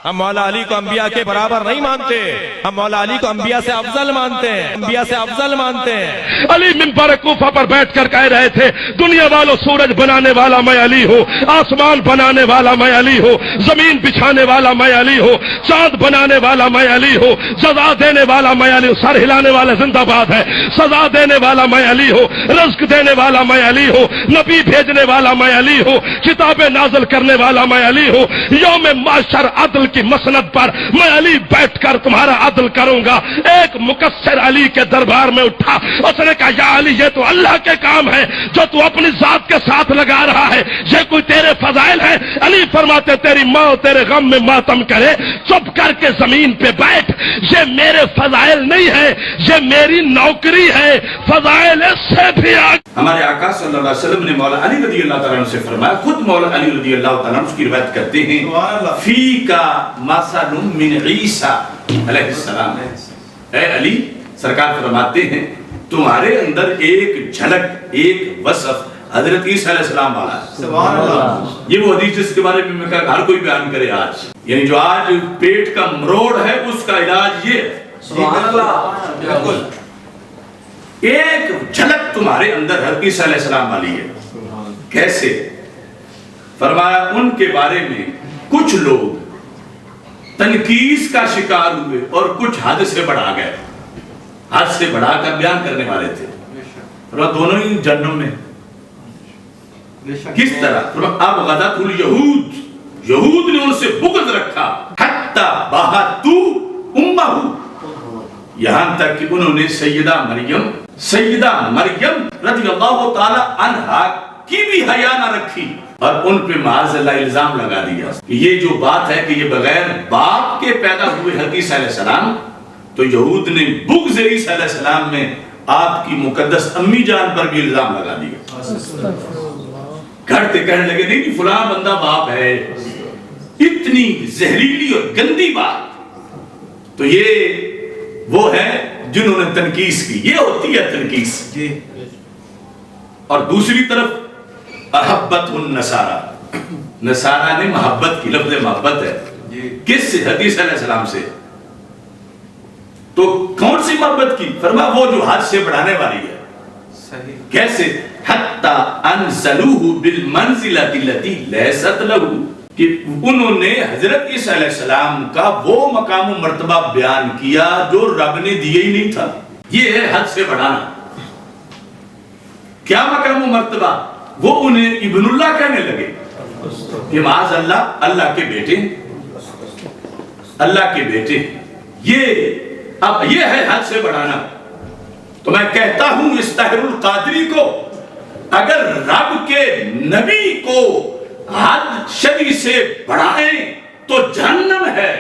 ہم مولا علی کو انبیاء کے برابر نہیں مانتے، ہم مولا علی کو انبیاء سے افضل مانتے ہیں، انبیاء سے افضل مانتے ہیں۔ علی منبر کوفہ پر بیٹھ کر کہہ رہے تھے دنیا والوں سورج بنانے والا میں علی ہوں، آسمان بنانے والا میں علی ہوں، زمین بچھانے والا میں علی ہوں، چاند بنانے والا میں علی ہوں، سزا دینے والا میں علی ہوں، سر ہلانے والا زندہ باد ہے، سزا دینے والا میں علی ہوں، رزق دینے والا میں علی ہوں، نبی بھیجنے والا میں علی ہوں، کتابیں نازل کرنے والا میں علی ہوں، یوم معاشر عدل کی مسند پر میں علی بیٹھ کر تمہارا عدل کروں گا۔ ایک مقصر علی کے دربار میں اٹھا، اس نے کہا یا علی یہ تو اللہ کے کام ہے جو تو اپنی ذات کے ساتھ لگا رہا ہے، یہ کوئی تیرے فضائل ہے؟ علی فرماتے تیری ماں تیرے غم میں ماتم کرے، چپ کر کے زمین پہ بیٹھ، یہ میرے فضائل نہیں ہے، یہ میری نوکری ہے، فضائل سے بھی آگے۔ ہمارے آقا صلی اللہ علیہ وسلم نے مولا علی رضی اللہ تعالیٰ عنہ سے فرمایا، خود مولا علی رضی اللہ تعالیٰ عنہ اس کی روایت کرتے ہیں، فی کا مثل من عیسیٰ علیہ السلام، اے علی سرکار فرماتے ہیں تمہارے اندر ایک جھلک، ایک وصف حضرت عیسیٰ علیہ السلام والا ہے۔ سبحان اللہ۔ یہ وہ حدیث جس کے بارے میں کہا ہر کوئی بیان کرے آج، یعنی جو آج پیٹ کا مروڑ ہے اس کا علاج یہ ہے۔ سبحان اللہ۔ ایک جھلک تمہارے اندر حضرت عیسیٰ علیہ السلام والی ہے۔ کیسے؟ فرمایا ان کے بارے میں کچھ لوگ تنقیس کا شکار ہوئے اور کچھ حد سے بڑھا گئے، حد سے بڑھا کر بیان کرنے والے تھے، اور دونوں ہی جہنم میں۔ کس طرح؟ اب غدت الیہود، یہود نے ان سے بغض رکھا، حتی بہتو امہ، یہاں تک کہ انہوں نے سیدہ مریم رضی اللہ تعالی عنہا کی بھی حیا نہ رکھی اور ان پہ معاذ اللہ الزام لگا دیا کہ یہ جو بات ہے کہ یہ بغیر باپ کے پیدا ہوئے حضرت عیسیٰ علیہ السلام، تو یہود نے بغض عیسیٰ علیہ السلام میں آپ کی مقدس امی جان پر بھی الزام لگا دیا۔ گھڑتے کہنے لگے نہیں فلاں بندہ باپ ہے، اتنی زہریلی اور گندی بات۔ تو یہ وہ ہے جنہوں نے تنقیس کی، یہ ہوتی ہے تنقیس۔ اور دوسری طرف احبت النصارى، نصارہ نے محبت کی، لفظ محبت ہے کس سے؟ حدیث علیہ السلام سے۔ تو کون سی محبت کی؟ فرمایا وہ جو حد سے بڑھانے والی ہے۔ کیسے؟ حتی انزلوہ بالمنزلۃ التی لیست لہ، کہ انہوں نے حضرت عیسیٰ علیہ السلام کا وہ مقام و مرتبہ بیان کیا جو رب نے دیا ہی نہیں تھا۔ یہ ہے حد سے بڑھانا۔ کیا مقام و مرتبہ؟ وہ انہیں ابن اللہ کہنے لگے کہ معاذ اللہ، اللہ کے بیٹے، اللہ کے بیٹے۔ اب یہ ہے حد سے بڑھانا۔ تو میں کہتا ہوں اس طاہر القادری کو، اگر رب کے نبی کو حد شدی سے بڑھائیں تو جہنم ہے۔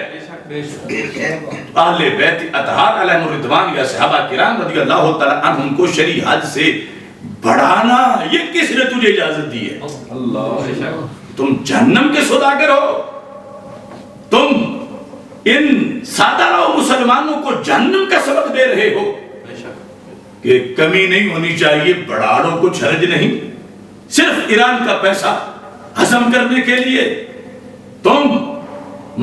اہل بیت اطہار علیہم الرضوان یا صحابہ کرام رضی اللہ تعالی عنہم کو شرعی حد سے بڑھانا، یہ کس نے تجھے اجازت دی ہے؟ تم جہنم کے سوداگر ہو، تم ان سادہ راؤ مسلمانوں کو جہنم کا سبق دے رہے ہو کہ کمی نہیں ہونی چاہیے، بڑھاڑوں کچھ حرج نہیں، صرف ایران کا پیسہ ہضم کرنے کے لیے تم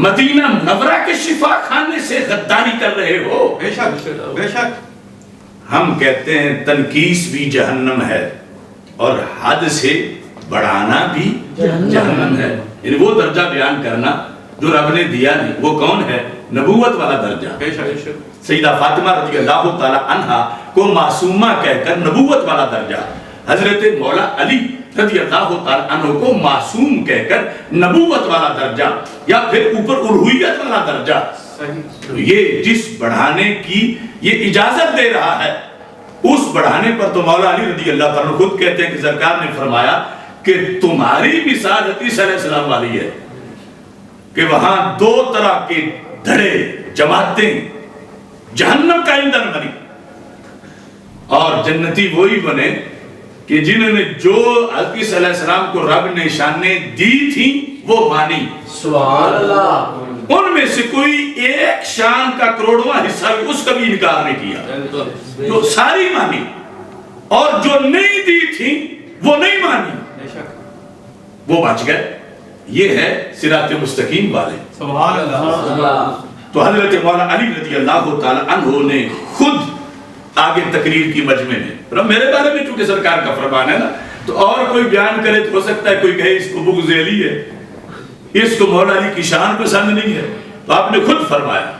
مدینہ منورہ کے شفا خانے سے غداری کر رہے ہو۔ بے شک ہم کہتے ہیں تنقیس بھی جہنم ہے اور حد سے بڑھانا بھی جہنم ہے، یعنی وہ درجہ بیان کرنا جو رب نے دیا نہیں۔ وہ کون ہے؟ نبوت والا درجہ۔ سیدہ فاطمہ رضی اللہ تعالی عنہا کو معصومہ کہہ کر نبوت والا درجہ، حضرت مولا علی رضی اللہ تعالی عنہ کو معصوم کہہ کر نبوت والا درجہ، یا پھر اوپر الوہیت والا درجہ۔ تو یہ جس بڑھانے کی یہ اجازت دے رہا ہے، اس بڑھانے پر تو مولا علی رضی اللہ تعالی عنہ خود کہتے ہیں کہ سرکار نے فرمایا کہ تمہاری مثال عیسیٰ علیہ السلام والی ہے کہ وہاں دو طرح کے دھڑے، جماعتیں جہنم کا ایندھن بنی، اور جنتی وہی بنے کہ جنہوں نے جو حضرت عیسیٰ علیہ السلام کو رب نے شانیں دی تھیں وہ مانی۔ سبحان اللہ۔ ان میں سے کوئی ایک شان کا کروڑواں حصہ بھی اس کا بھی انکار نہیں کیا، جو ساری مانی، اور جو نہیں دی تھی وہ نہیں مانی، وہ بچ گئے۔ یہ ہے صراط مستقیم والے. سبحان اللہ. تو حضرت مولا علی رضی اللہ تعالی عنہ نے خود آگے تقریر کی مجمع میں، اور میرے بارے میں چونکہ سرکار کا فرمان ہے نا، تو اور کوئی بیان کرے تو ہو سکتا ہے کوئی کہے اس کو بغض علی ہے، اس کو مولا علی کی شان پسند نہیں ہے. تو آپ نے خود فرمایا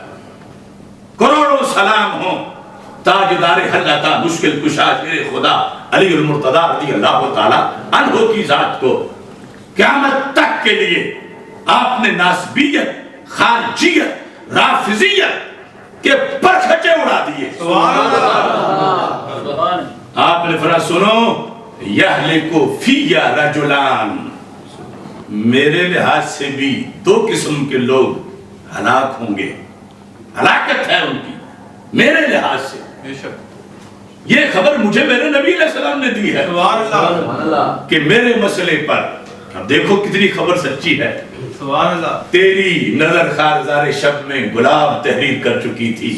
کروڑوں سلام ہوں تاجدار حل عطا مشکل کشا شیر خدا علی المرتضی رضی اللہ تعالی عنہ کی ذات کو. قیامت تک کے لیے آپ نے ناسبیت، خارجیت، رافضیت کے پرکھچے اڑا دیے. آپ نے فرمایا سنو یہلکو فی رجلان، میرے لحاظ سے بھی دو قسم کے لوگ ہلاک ہوں گے، ہلاکت ہے ان کی میرے لحاظ سے. یہ خبر مجھے میرے نبی علیہ السلام نے دی ہے کہ میرے مسئلے پر، اب دیکھو کتنی خبر سچی ہے. تیری نظر خارزار شب میں گلاب تحریر کر چکی تھی،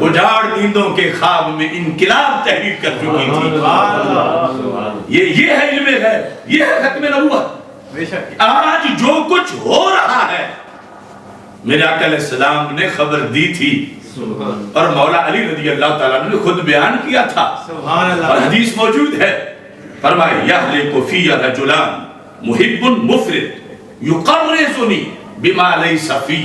اجاڑ نیندوں کے خواب میں انقلاب تحریر کر چکی تھی. یہ ہے علم غیب، یہ ہے ختم نبوت. آج جو کچھ ہو رہا ہے میرے آقا علیہ السلام نے خبر دی تھی، اور مولا علی رضی اللہ تعالیٰ نے خود بیان کیا تھا، اور حدیث موجود ہے. فرمائے یہلک فی رجلان محب مفرد یقرزنی بما لیس فی.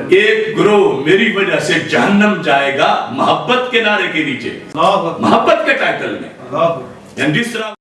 ایک گروہ میری وجہ سے جہنم جائے گا محبت کے نعرے کے نیچے، محبت کے ٹائٹل میں.